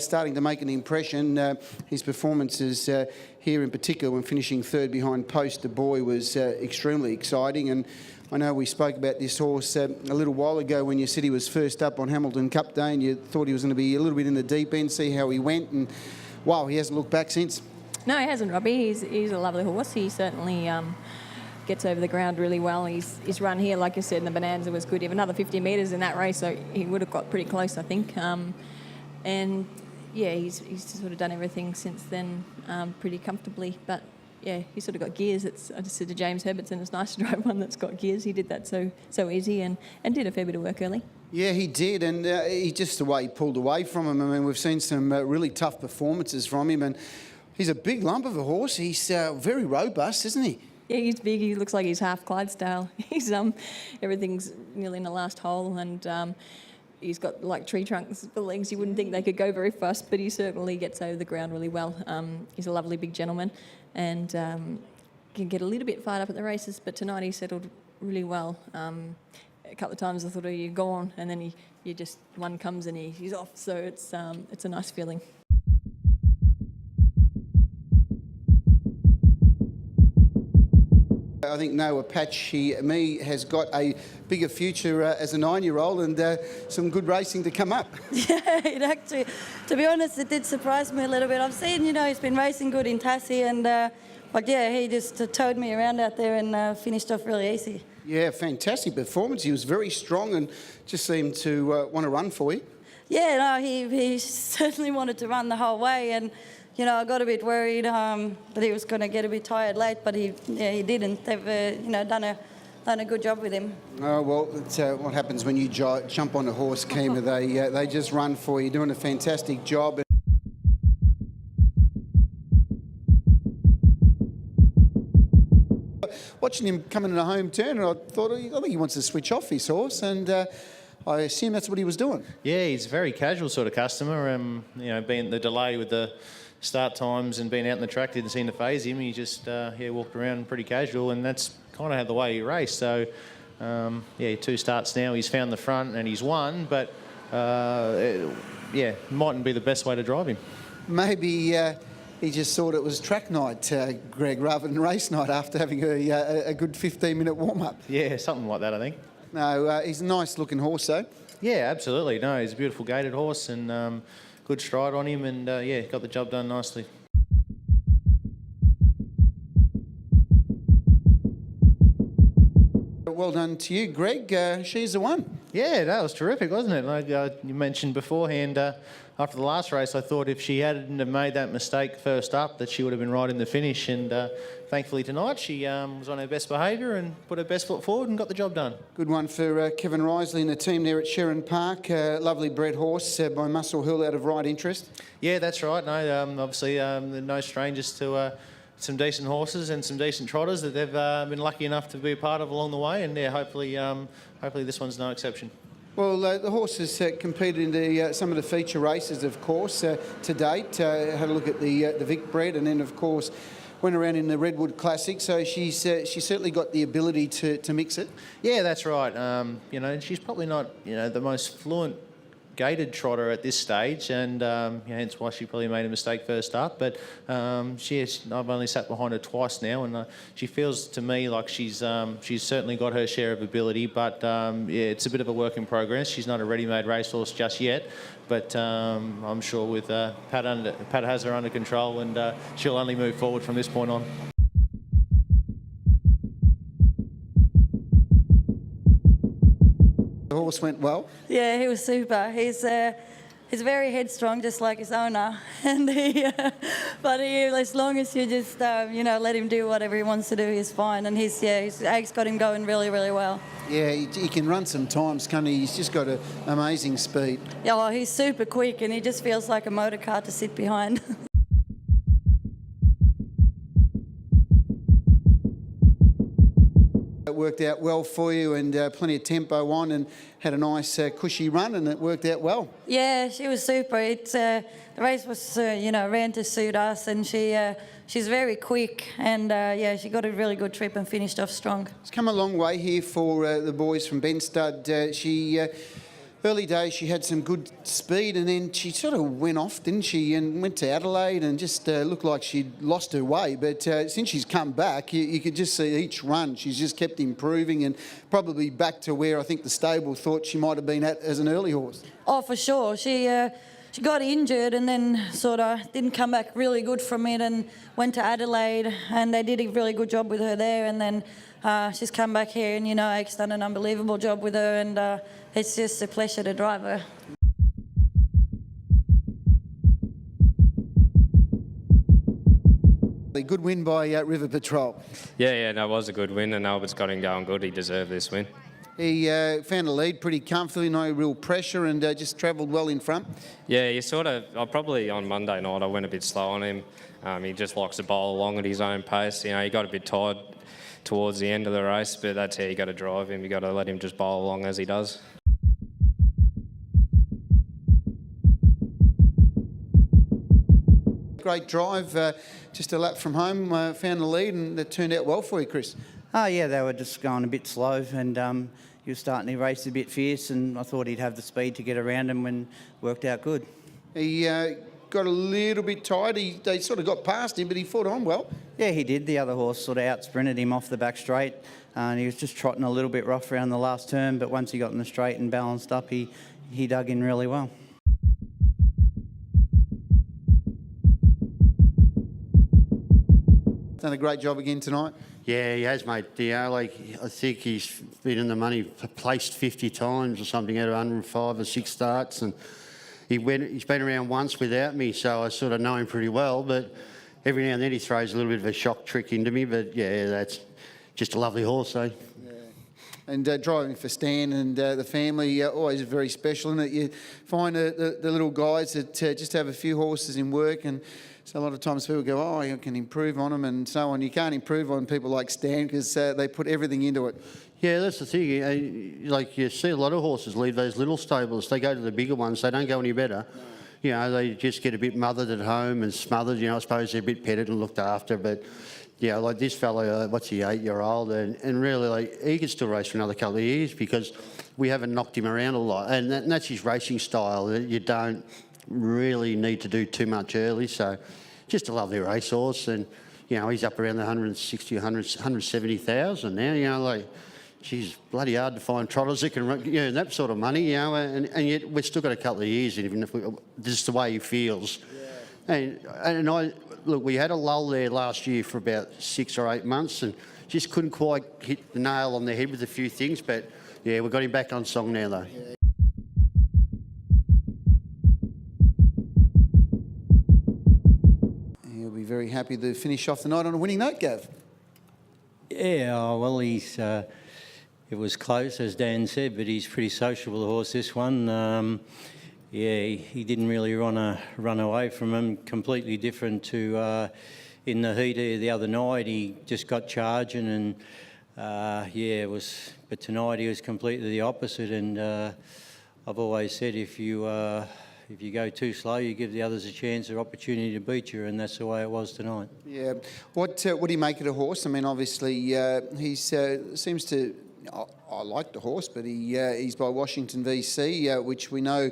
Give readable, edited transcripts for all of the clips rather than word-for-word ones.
starting to make an impression. His performances here in particular when finishing third behind Post the Boy was extremely exciting. And I know we spoke about this horse a little while ago when you said he was first up on Hamilton Cup Day and you thought he was going to be a little bit in the deep end, see how he went. And, wow, he hasn't looked back since. No, he hasn't, Robbie. He's a lovely horse. He certainly gets over the ground really well. His run here, like you said, in the Bonanza was good. He had another 50 metres in that race, so he would have got pretty close, I think. And, yeah, he's sort of done everything since then pretty comfortably. But, yeah, he's sort of got gears. I just said to James Herbertson, it's nice to drive one that's got gears. He did that so easy and did a fair bit of work early. Yeah, he did, and he just the way he pulled away from him. I mean, we've seen some really tough performances from him, and he's a big lump of a horse. He's very robust, isn't he? Yeah, he's big. He looks like he's half Clydesdale. He's everything's nearly in the last hole, and he's got like tree trunks for legs. You wouldn't think they could go very fast, but he certainly gets over the ground really well. He's a lovely big gentleman, and can get a little bit fired up at the races. But tonight he settled really well. A couple of times I thought, oh, you're gone, and then he just one comes and he's off. So it's a nice feeling. I think Noah Patch, has got a bigger future as a 9-year-old and some good racing to come up. Yeah, it actually, to be honest, it did surprise me a little bit. I've seen, he's been racing good in Tassie and, but yeah, he just towed me around out there and finished off really easy. Yeah, fantastic performance. He was very strong and just seemed to want to run for you. Yeah, no, he certainly wanted to run the whole way and, I got a bit worried that he was going to get a bit tired late, but he didn't. They've, done a good job with him. Oh, well, it's what happens when you jump on a horse, Kima. They just run for you, doing a fantastic job. Watching him coming in a home turn, I think he wants to switch off his horse, and I assume that's what he was doing. Yeah, he's a very casual sort of customer. Being the delay with the start times and being out in the track didn't seem to faze him. He just walked around pretty casual, and that's kind of the way he raced. So 2 starts now. He's found the front and he's won, but mightn't be the best way to drive him. Maybe he just thought it was track night, Greg, rather than race night after having a good 15-minute warm-up. Yeah, something like that, I think. No, he's a nice-looking horse, though. Yeah, absolutely. No, he's a beautiful gaited horse and good stride on him and, got the job done nicely. Well done to you, Greg. She's the one. Yeah, that was terrific, wasn't it? Like you mentioned beforehand, after the last race, I thought if she hadn't have made that mistake first up, that she would have been right in the finish. And thankfully tonight, she was on her best behaviour and put her best foot forward and got the job done. Good one for Kevin Risley and the team there at Sherrin Park. Lovely bred horse by Muscle Hill out of Right Interest. Yeah, that's right. No, obviously, they're no strangers to some decent horses and some decent trotters that they've been lucky enough to be a part of along the way. And yeah, hopefully this one's no exception. Well, the horse has competed in some of the feature races, of course, to date. Had a look at the Vic bred and then, of course, went around in the Redwood Classic. So she's certainly got the ability to mix it. Yeah, that's right. She's probably not, the most fluent gaited trotter at this stage, and hence why she probably made a mistake first up. But I've only sat behind her twice now, and she feels to me like she's certainly got her share of ability. But it's a bit of a work in progress. She's not a ready-made racehorse just yet, but I'm sure with Pat has her under control, and she'll only move forward from this point on. The horse went well. Yeah, he was super. He's very headstrong, just like his owner. And as long as you just let him do whatever he wants to do, he's fine. And his eggs got him going really, really well. Yeah, he can run sometimes, can't he? He's just got an amazing speed. Yeah, well, he's super quick, and he just feels like a motor car to sit behind. It worked out well for you and plenty of tempo on and had a nice cushy run and it worked out well. Yeah, she was super. The race was, ran to suit us and she's very quick and, she got a really good trip and finished off strong. It's come a long way here for the boys from Ben Stud. She early days she had some good speed, and then she sort of went off, didn't she, and went to Adelaide and just looked like she'd lost her way. But since she's come back, you could just see each run she's just kept improving, and probably back to where I think the stable thought she might have been at as an early horse. Oh, for sure. She got injured and then sort of didn't come back really good from it, and went to Adelaide, and they did a really good job with her there. And then she's come back here, and Ake's done an unbelievable job with her, and it's just a pleasure to drive her. A good win by River Patrol. Yeah, no, it was a good win, and Albert's got him going good. He deserved this win. He found a lead pretty comfortably, no real pressure, and just travelled well in front. Yeah, you sort of, probably on Monday night I went a bit slow on him. He just likes to bowl along at his own pace. He got a bit tired towards the end of the race, but that's how you got to drive him. You got to let him just bowl along as he does. Great drive, just a lap from home, found the lead, and it turned out well for you, Chris. Oh, yeah, they were just going a bit slow, and he was starting to race a bit fierce, and I thought he'd have the speed to get around him, and worked out good. He got a little bit tired. They sort of got past him, but he fought on well. Yeah, he did. The other horse sort of out-sprinted him off the back straight, and he was just trotting a little bit rough around the last turn, but once he got in the straight and balanced up, he dug in really well. Done a great job again tonight. Yeah, he has, mate. I think he's been in the money, placed 50 times or something out of 105 or 6 starts, and he's been around once without me, so I sort of know him pretty well. But every now and then he throws a little bit of a shock trick into me. But yeah, that's just a lovely horse, eh? And driving for Stan and the family, always very special, isn't it? You find the little guys that just have a few horses in work, and so a lot of times people go, oh, you can improve on them and so on. You can't improve on people like Stan because they put everything into it. Yeah, that's the thing. Like you see a lot of horses leave those little stables. They go to the bigger ones. They don't go any better. They just get a bit mothered at home and smothered. I suppose they're a bit petted and looked after, but... Yeah, like this fella, what's he, 8-year-old, and really, he could still race for another couple of years because we haven't knocked him around a lot, and that's his racing style. You don't really need to do too much early, so just a lovely racehorse, and he's up around the 160, 170,000 now. Geez, bloody hard to find trotters that can run, that sort of money, and yet we've still got a couple of years, even if this is the way he feels. Yeah. Look, we had a lull there last year for about 6 or 8 months and just couldn't quite hit the nail on the head with a few things, but yeah, we've got him back on song now though. Yeah. He'll be very happy to finish off the night on a winning note, Gav. Yeah, well, it was close, as Dan said, but he's pretty sociable, the horse, this one. Yeah, he didn't really run away from him. Completely different to in the heat the other night. He just got charging, and it was. But tonight he was completely the opposite. And I've always said if you go too slow, you give the others a chance or opportunity to beat you, and that's the way it was tonight. Yeah. What do you make of the horse? I mean, obviously he seems to. I like the horse, but he's by Washington VC, which we know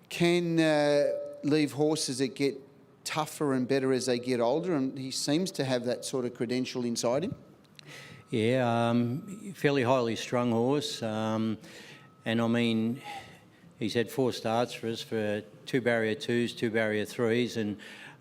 can leave horses that get tougher and better as they get older, and he seems to have that sort of credential inside him. Yeah, fairly highly strung horse, and I mean, he's had 4 starts for us for 2 barrier 2s, 2 barrier 3s, and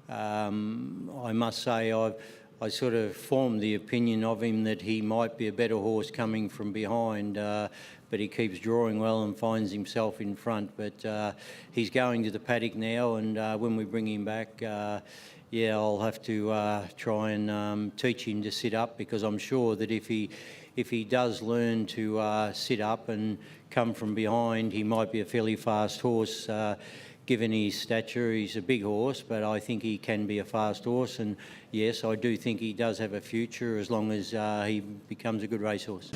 I must say I sort of formed the opinion of him that he might be a better horse coming from behind, but he keeps drawing well and finds himself in front. But he's going to the paddock now, and when we bring him back, I'll have to try and teach him to sit up, because I'm sure that if he does learn to sit up and come from behind, he might be a fairly fast horse. Given his stature, he's a big horse, but I think he can be a fast horse. And yes, I do think he does have a future as long as he becomes a good racehorse.